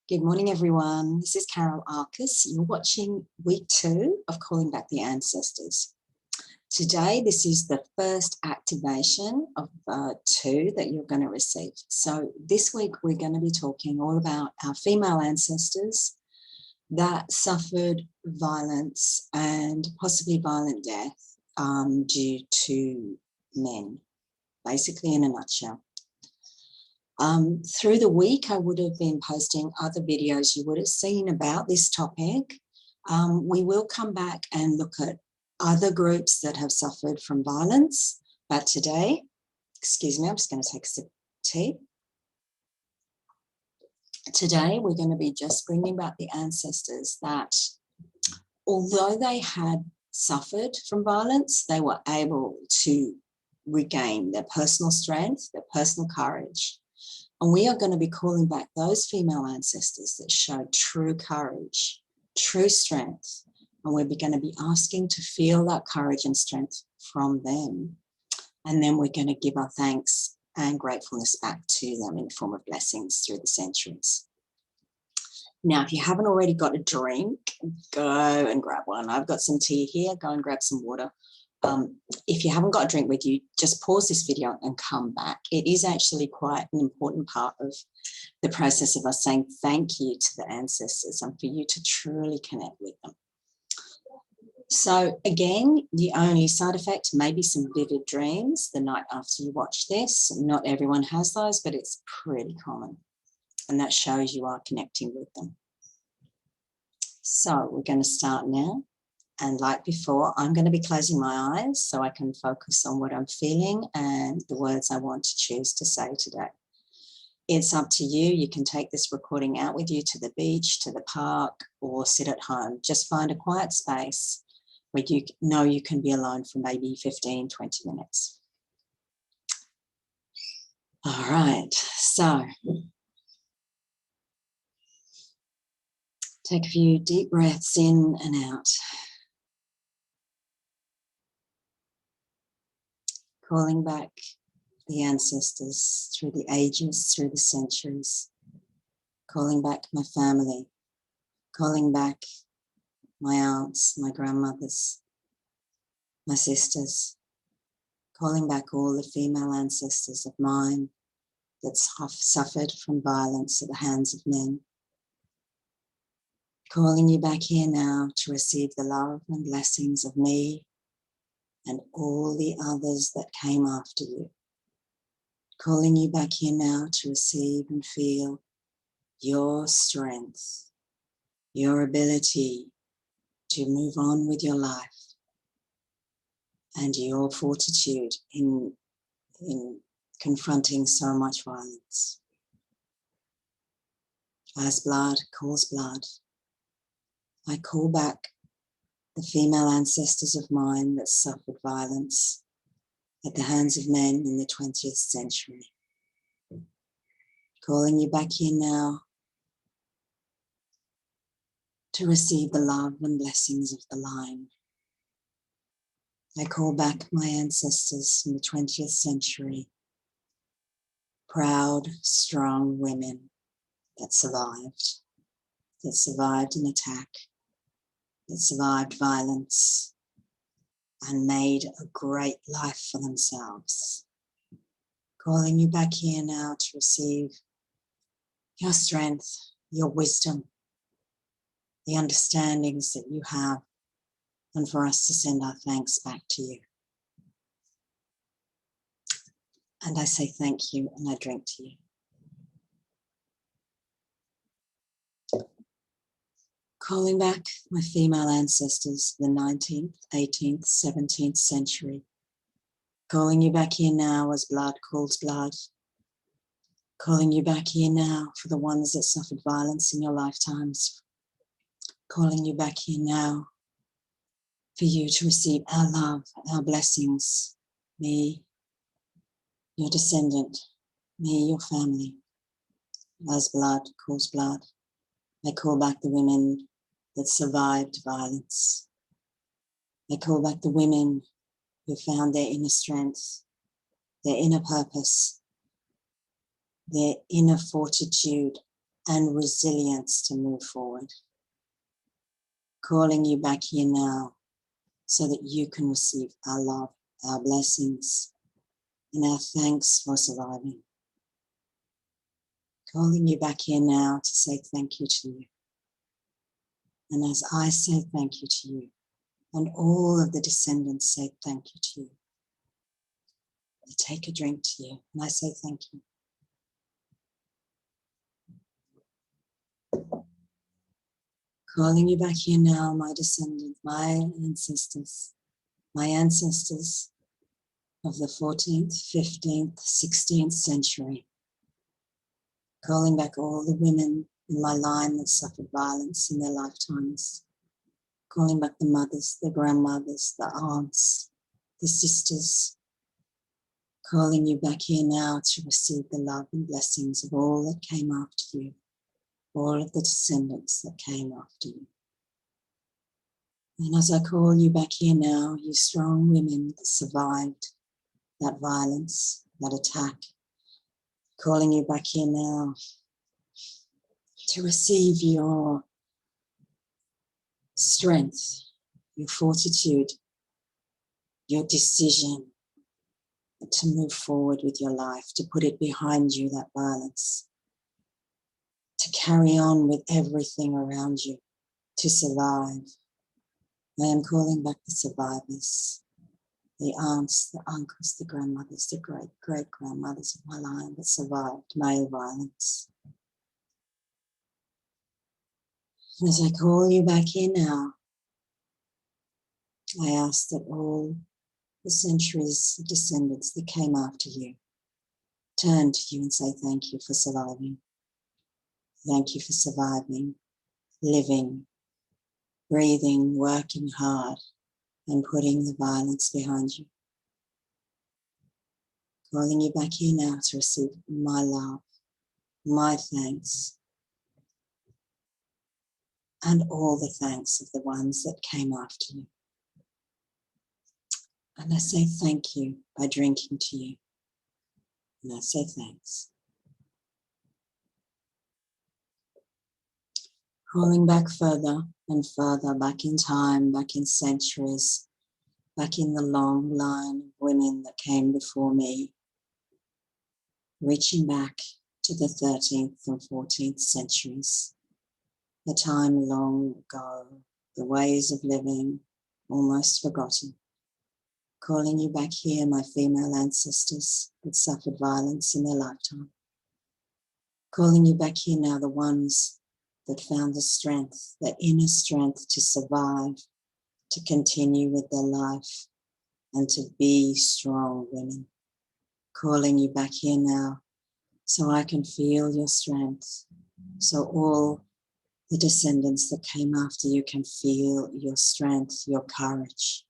Good morning, everyone. This is Carol Arcus. You're watching week 2 of Calling Back the Ancestors. Today, this is the first activation of 2 that you're going to receive. So this week, we're going to be talking all about our female ancestors that suffered violence and possibly violent death due to men, basically in a nutshell. Through the week, I would have been posting other videos you would have seen about this topic. We will come back and look at other groups that have suffered from violence. But today, excuse me, I'm just going to take a sip of tea. Today, we're going to be just bringing back the ancestors that, although they had suffered from violence, they were able to regain their personal strength, their personal courage. And we are going to be calling back those female ancestors that showed true courage, true strength. And we're going to be asking to feel that courage and strength from them. And then we're going to give our thanks and gratefulness back to them in the form of blessings through the centuries. Now, if you haven't already got a drink, go and grab one. I've got some tea here. Go and grab some water. If you haven't got a drink with you, just pause this video and come back. It is actually quite an important part of the process of us saying thank you to the ancestors and for you to truly connect with them. So again, the only side effect may be some vivid dreams the night after you watch this. Not everyone has those, but it's pretty common. And that shows you are connecting with them. So we're going to start now. And like before, I'm going to be closing my eyes so I can focus on what I'm feeling and the words I want to choose to say today. It's up to you. You can take this recording out with you to the beach, to the park, or sit at home. Just find a quiet space where you know you can be alone for maybe 15, 20 minutes. All right, so take a few deep breaths in and out. Calling back the ancestors through the ages, through the centuries. Calling back my family. Calling back my aunts, my grandmothers, my sisters. Calling back all the female ancestors of mine that have suffered from violence at the hands of men. Calling you back here now to receive the love and blessings of me and all the others that came after you. Calling you back here now to receive and feel your strength, your ability to move on with your life, and your fortitude in confronting so much violence. As blood calls blood, I call back the female ancestors of mine that suffered violence at the hands of men in the 20th century. Calling you back here now to receive the love and blessings of the line. I call back my ancestors from the 20th century, proud, strong women that survived an attack, that survived violence, and made a great life for themselves. Calling you back here now to receive your strength, your wisdom, the understandings that you have, and for us to send our thanks back to you. And I say thank you, and I drink to you. Calling back my female ancestors, the 19th, 18th, 17th century. Calling you back here now as blood calls blood. Calling you back here now for the ones that suffered violence in your lifetimes. Calling you back here now for you to receive our love, our blessings. Me, your descendant, me, your family. As blood calls blood, I call back the women that survived violence. I call back the women who found their inner strength, their inner purpose, their inner fortitude and resilience to move forward. Calling you back here now so that you can receive our love, our blessings, and our thanks for surviving. Calling you back here now to say thank you to you. And as I say thank you to you, and all of the descendants say thank you to you, I take a drink to you and I say thank you. Calling you back here now, my descendants, my ancestors of the 14th, 15th, 16th century. Calling back all the women in my line that suffered violence in their lifetimes. Calling back the mothers, the grandmothers, the aunts, the sisters. Calling you back here now to receive the love and blessings of all that came after you. All of the descendants that came after you. And as I call you back here now, you strong women that survived that violence, that attack, calling you back here now to receive your strength, your fortitude, your decision to move forward with your life, to put it behind you, that violence, to carry on with everything around you, to survive. I am calling back the survivors, the aunts, the uncles, the grandmothers, the great-great-grandmothers of my line that survived male violence. And as I call you back here now, I ask that all the centuries of descendants that came after you turn to you and say thank you for surviving. Thank you for surviving, living, breathing, working hard, and putting the violence behind you. Calling you back here now to receive my love, my thanks, and all the thanks of the ones that came after you. And I say thank you by drinking to you. And I say thanks. Calling back further and further, back in time, back in centuries, back in the long line of women that came before me, reaching back to the 13th and 14th centuries, the time long ago, the ways of living almost forgotten. Calling you back here, my female ancestors that suffered violence in their lifetime. Calling you back here now, the ones that found the strength, the inner strength to survive, to continue with their life, and to be strong women. Calling you back here now, so I can feel your strength, so all the descendants that came after you can feel your strength, your courage.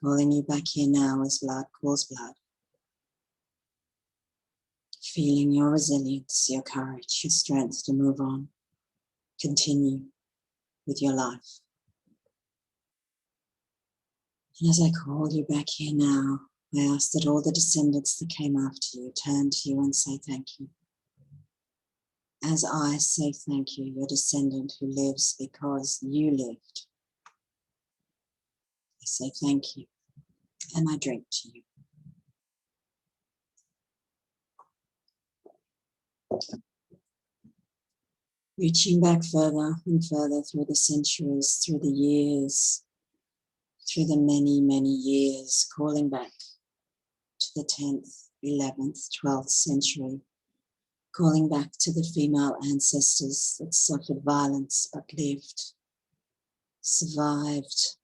Calling you back here now as blood calls blood. Feeling your resilience, your courage, your strength to move on, continue with your life. And as I call you back here now, I ask that all the descendants that came after you turn to you and say thank you. As I say thank you, your descendant who lives because you lived, I say thank you, and I drink to you. Reaching back further and further through the centuries, through the years, through the many, many years, calling back to the 10th, 11th, 12th century, calling back to the female ancestors that suffered violence but lived, survived.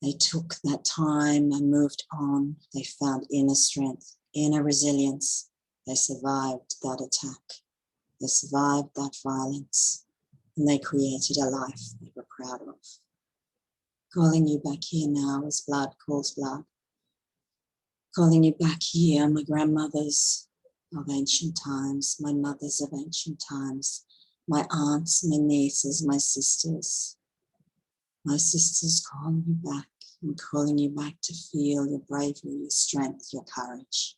They took that time and moved on. They found inner strength, inner resilience. They survived that attack. They survived that violence, and they created a life they were proud of. Calling you back here now as blood calls blood. Calling you back here, my grandmothers of ancient times, my mothers of ancient times, my aunts, my nieces, my sisters. My sisters calling you back and calling you back to feel your bravery, your strength, your courage.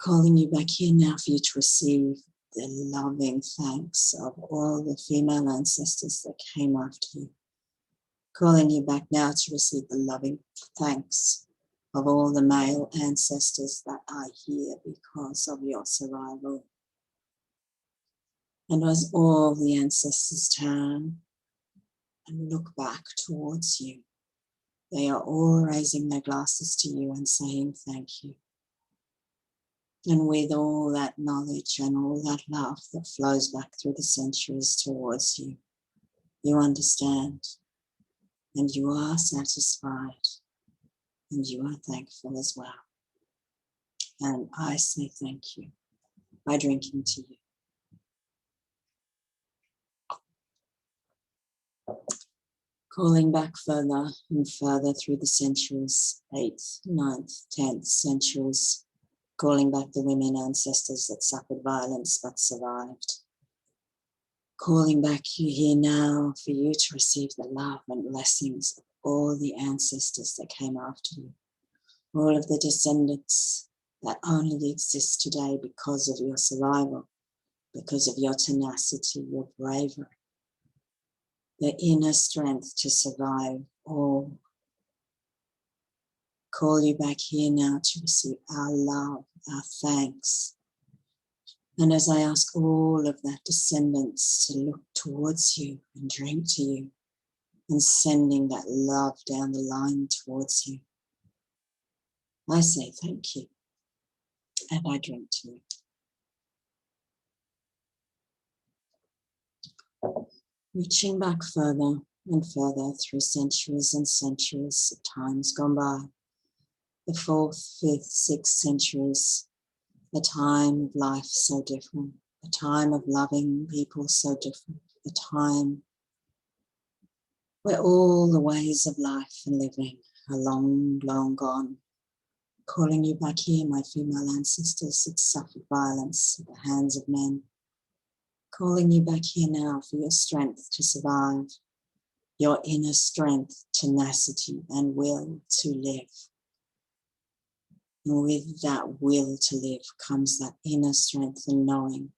Calling you back here now for you to receive the loving thanks of all the female ancestors that came after you. Calling you back now to receive the loving thanks of all the male ancestors that are here because of your survival. And as all the ancestors turn and look back towards you, they are all raising their glasses to you and saying thank you. And with all that knowledge and all that love that flows back through the centuries towards you, you understand and you are satisfied and you are thankful as well. And I say thank you by drinking to you. Calling back further and further through the centuries, 8th, 9th, 10th centuries, calling back the women ancestors that suffered violence but survived. Calling back you here now for you to receive the love and blessings of all the ancestors that came after you. All of the descendants that only exist today because of your survival, because of your tenacity, your bravery, the inner strength to survive all. Call you back here now to receive our love, our thanks. And as I ask all of that descendants to look towards you and drink to you and sending that love down the line towards you, I say thank you and I drink to you. Reaching back further and further through centuries and centuries of times gone by, the 4th, 5th, 6th centuries, a time of life so different, a time of loving people so different, a time where all the ways of life and living are long, long gone. Calling you back here, my female ancestors that suffered violence at the hands of men. Calling you back here now for your strength to survive, your inner strength, tenacity and will to live. And with that will to live comes that inner strength and knowing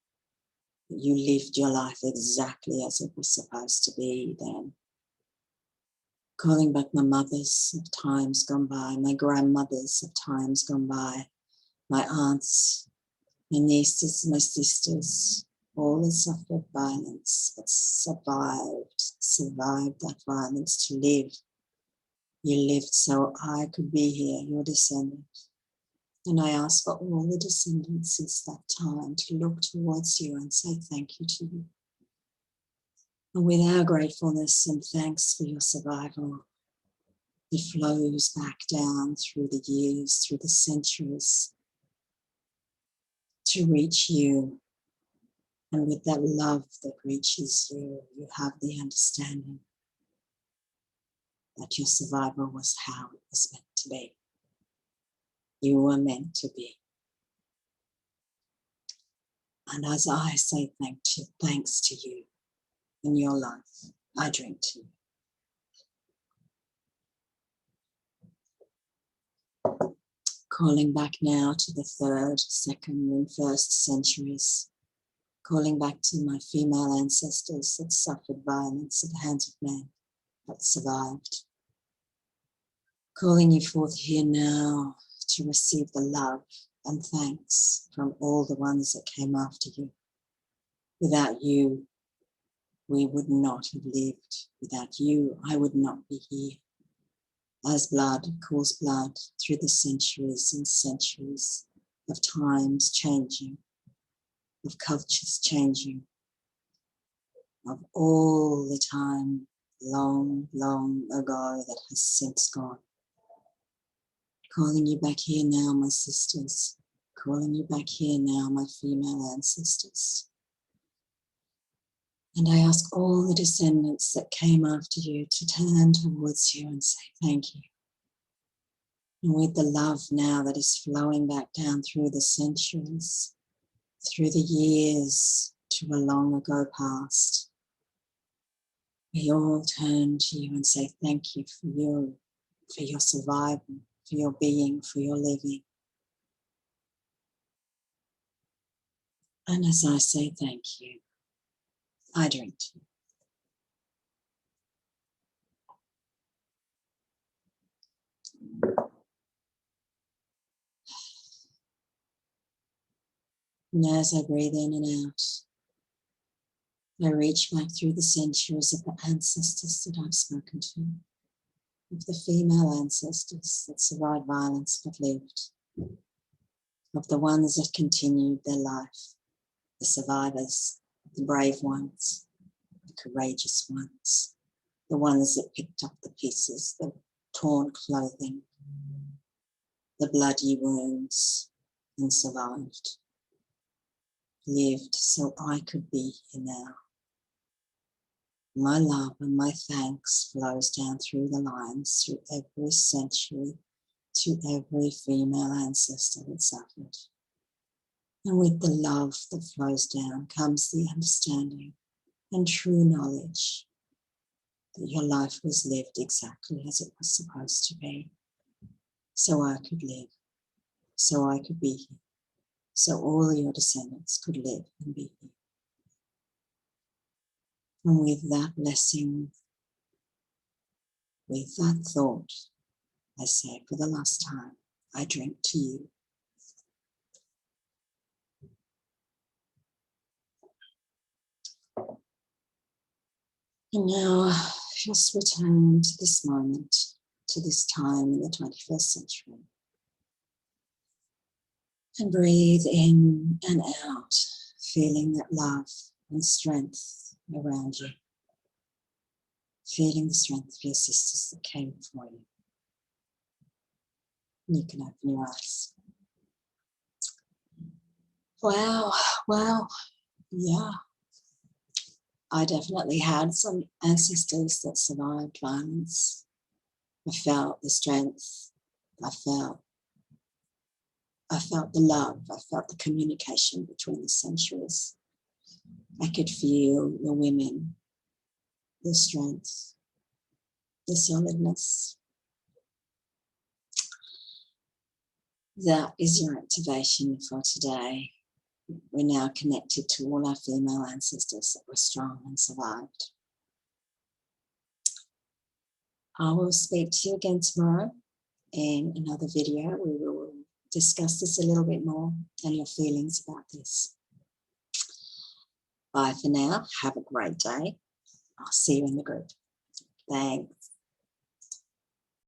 that you lived your life exactly as it was supposed to be then. Calling back my mothers of times gone by, my grandmothers of times gone by, my aunts, my nieces, my sisters, all that suffered violence but survived that violence to live. You lived so I could be here, your descendant. And I ask for all the descendants since that time to look towards you and say thank you to you. And with our gratefulness and thanks for your survival, it flows back down through the years, through the centuries, to reach you. And with that love that reaches you, you have the understanding that your survival was how it was meant to be. You were meant to be. And as I say thanks to you in your life, I drink to you. Calling back now to the 3rd, 2nd and 1st centuries. Calling back to my female ancestors that suffered violence at the hands of men but survived. Calling you forth here now to receive the love and thanks from all the ones that came after you. Without you, we would not have lived. Without you, I would not be here. As blood calls blood through the centuries and centuries of times changing, of cultures changing, of all the time long, long ago that has since gone. Calling you back here now, my sisters. Calling you back here now, my female ancestors. And I ask all the descendants that came after you to turn towards you and say thank you. And with the love now that is flowing back down through the centuries, through the years to a long ago past, we all turn to you and say thank you for your survival, for your being, for your living. And as I say thank you, I drink to you. And as I breathe in and out, I reach back through the centuries of the ancestors that I've spoken to, of the female ancestors that survived violence but lived, of the ones that continued their life, the survivors, the brave ones, the courageous ones, the ones that picked up the pieces, the torn clothing, the bloody wounds, and survived, lived so I could be here now. My love and my thanks flows down through the lines, through every century, to every female ancestor that suffered. And with the love that flows down comes the understanding and true knowledge that your life was lived exactly as it was supposed to be. So I could live, so I could be here, so all your descendants could live and be here. And with that blessing, with that thought, I say for the last time, I drink to you. And now just return to this moment, to this time in the 21st century. And breathe in and out, feeling that love and strength around you. Feeling the strength of your sisters that came before you. And you can open your eyes. Wow, yeah. I definitely had some ancestors that survived violence. I felt the strength. I felt the love. I felt the communication between the centuries. I could feel the women, the strength, the solidness. That is your activation for today. We're now connected to all our female ancestors that were strong and survived. I will speak to you again tomorrow in another video. We will discuss this a little bit more and your feelings about this. Bye for now. Have a great day. I'll see you in the group. Thanks.